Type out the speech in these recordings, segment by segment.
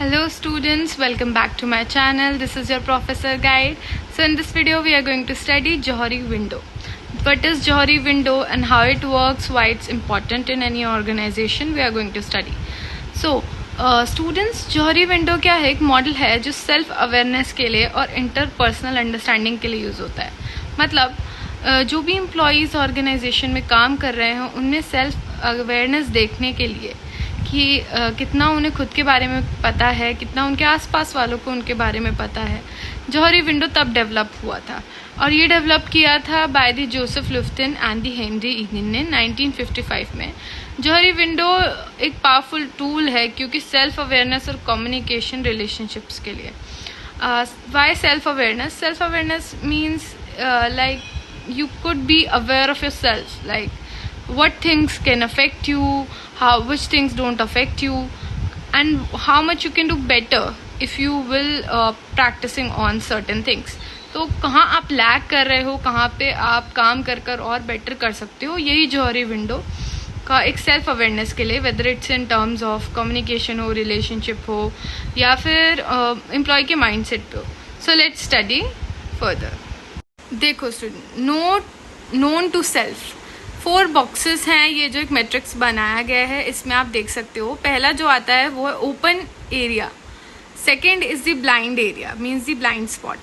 Hello students, welcome back to my channel. This is your Professor Guide. So in this video we are going to study Johari window. What is Johari window and how it works, why it's important in any organization, we are going to study. So students, Johari window क्या है? एक model है जो self awareness के लिए और interpersonal understanding के लिए यूज होता है. मतलब जो भी एम्प्लॉयज़ ऑर्गेनाइजेशन में काम कर रहे हैं उनमें सेल्फ अवेयरनेस देखने के लिए कि कितना उन्हें खुद के बारे में पता है, कितना उनके आसपास वालों को उनके बारे में पता है. जौहरी विंडो तब डेवलप हुआ था और ये डेवलप किया था by the Joseph Luft and the Henry Ingham ने 1955 में. जौहरी विंडो एक पावरफुल टूल है क्योंकि सेल्फ अवेयरनेस और कम्युनिकेशन रिलेशनशिप्स के लिए. Why self awareness? Self awareness means like you could be aware of yourself, like what things can affect you, which things don't affect you, and how much you can do better if you will practicing on certain things. तो कहाँ आप lag कर रहे हो, कहाँ पे आप काम कर और बेटर कर सकते हो, यही जौहरी विंडो का एक सेल्फ अवेयरनेस के लिए, whether it's in terms of communication हो, रिलेशनशिप हो या फिर एम्प्लॉय के माइंडसेट पे हो. So let's study further. देखो student, known to self 4 boxes हैं. ये जो एक मैट्रिक्स बनाया गया है इसमें आप देख सकते हो. पहला जो आता है वो है open area. Second is the blind area, means the blind spot.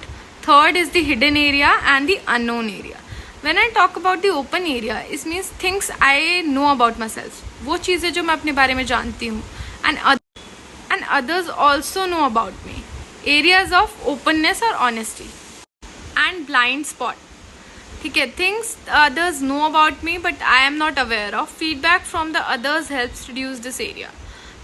Third is the hidden area and the unknown area. When I talk about the open area, it means things I know about my self, वो चीज़ें जो मैं अपने बारे में जानती हूँ, and others also no about me. Areas of openness और ऑनेस्टी and blind spot. ठीक है, things others know about me but I am not aware of. Feedback from the others helps reduce this area.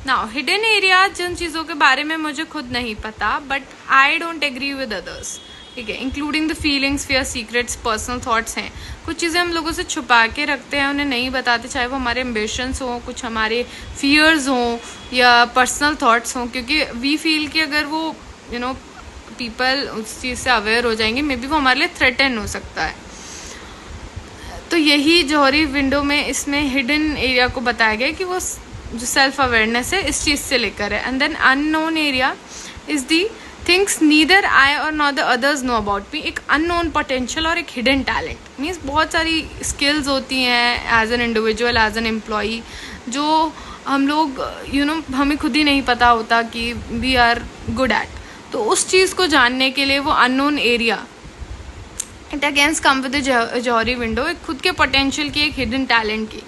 Now hidden area, जिन चीज़ों के बारे में मुझे खुद नहीं पता but I don't agree with others. ठीक है, including the feelings, fear, secrets, personal thoughts हैं. कुछ चीज़ें हम लोगों से छुपा के रखते हैं, उन्हें नहीं बताते, चाहे वो हमारे ambitions हों, कुछ हमारे fears हों या personal thoughts हों, क्योंकि we feel कि अगर वो पीपल उस चीज़ से अवेयर हो जाएंगे, मे बी वो हमारे लिए थ्रेटन हो सकता है. तो यही जौहरी विंडो में इसमें हिडन एरिया को बताया गया कि वो जो सेल्फ अवेयरनेस है इस चीज़ से लेकर है. And then unknown area is the things neither I और not the others know about me. एक अननोन पोटेंशियल और एक हिडन टैलेंट, मीन्स बहुत सारी स्किल्स होती हैं as an individual, as an employee, जो हम लोग हमें खुद ही नहीं पता होता कि वी आर गुड एट. तो उस चीज़ को जानने के लिए वो unknown area, it against come with Johari window, एक खुद के पोटेंशियल की, एक हिडन टैलेंट की.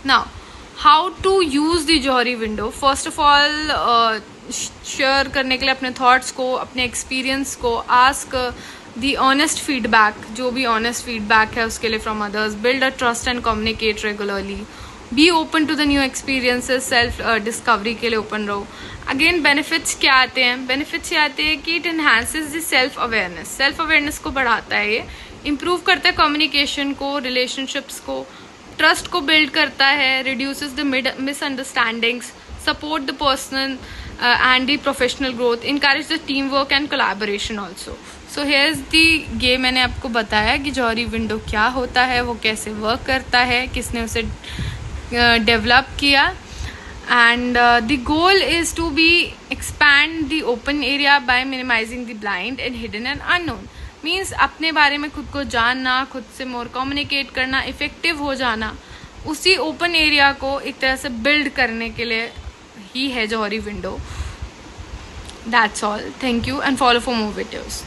Now how to use the Johari window? First of all share करने के लिए अपने थॉट्स को, अपने एक्सपीरियंस को, आस्क द ऑनेस्ट फीडबैक, जो भी ऑनेस्ट फीडबैक है उसके लिए from others. Build a trust and communicate regularly. Be open to the new experiences, self discovery के लिए ओपन रहो. अगेन बेनिफिट्स क्या आते हैं? बेनिफिट्स ये आते हैं कि it enhances the self awareness. Self awareness को बढ़ाता है, ये इम्प्रूव करता है कम्युनिकेशन को, रिलेशनशिप्स को, ट्रस्ट को बिल्ड करता है, reduces the misunderstandings, support the personal and the professional growth, encourage the team work and collaboration also. So here is the ये मैंने आपको बताया कि जौहरी विंडो क्या होता है, वो कैसे वर्क करता है, किसने उसे डेवलप किया. And the goal is to be expand the open area by minimizing the blind and hidden and unknown. Means अपने बारे में खुद को जानना, खुद से मोर कम्युनिकेट करना, इफेक्टिव हो जाना, उसी ओपन एरिया को एक तरह से बिल्ड करने के लिए ही है जौहरी window. That's all. Thank you and follow for more videos.